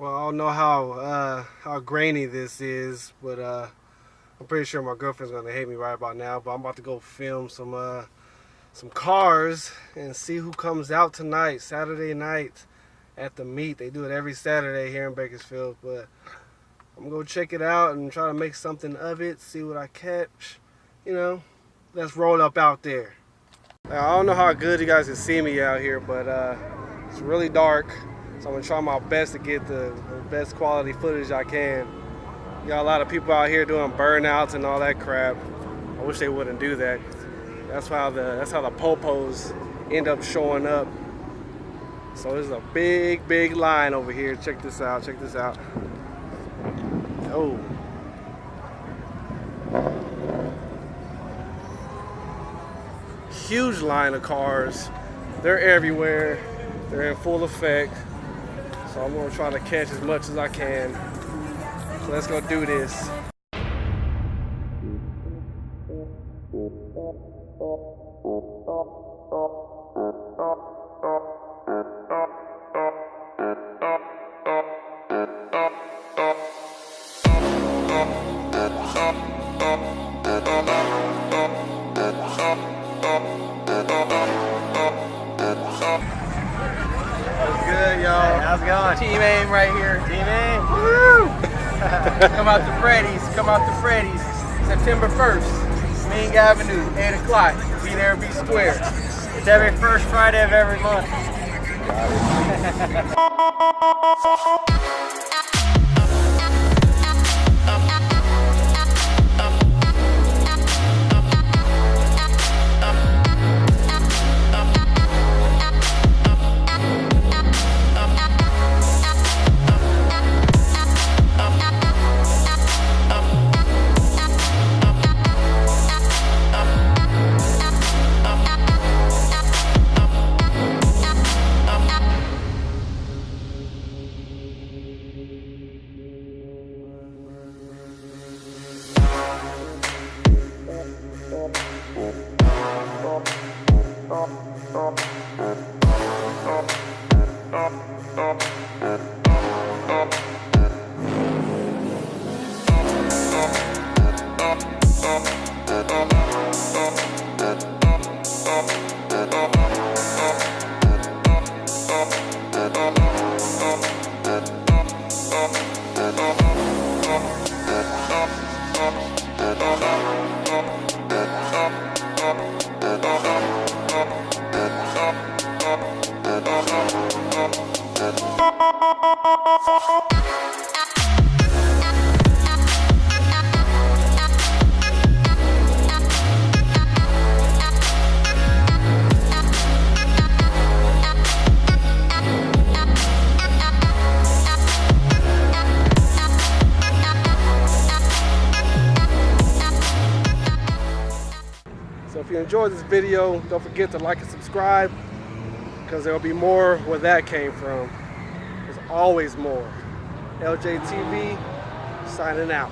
Well, I don't know how grainy this is, but I'm pretty sure my girlfriend's gonna hate me right about now. But I'm about to go film some cars and see who comes out tonight, Saturday night at the meet. They do it every Saturday here in Bakersfield, but I'm gonna go check it out and try to make something of it, see what I catch. You know, let's roll up out there. Now, I don't know how good you guys can see me out here, but it's really dark. So I'm gonna try my best to get the best quality footage I can. You got a lot of people out here doing burnouts and all that crap. I wish they wouldn't do that. That's how the popos end up showing up. So there's a big line over here. Check this out. Check this out. Oh. Huge line of cars. They're everywhere. They're in full effect. So I'm gonna try to catch as much as I can. So let's go do this. Good, y'all. How's it going? Team Aim right here. Team Aim. Woo! Come out to Freddy's. Come out to Freddy's. September 1st. Ming Avenue, 8 o'clock. Be there, be square. It's every first Friday of every month. So if you enjoyed this video, don't forget to like and subscribe, because there will be more where that came from. There's always more. LJTV signing out.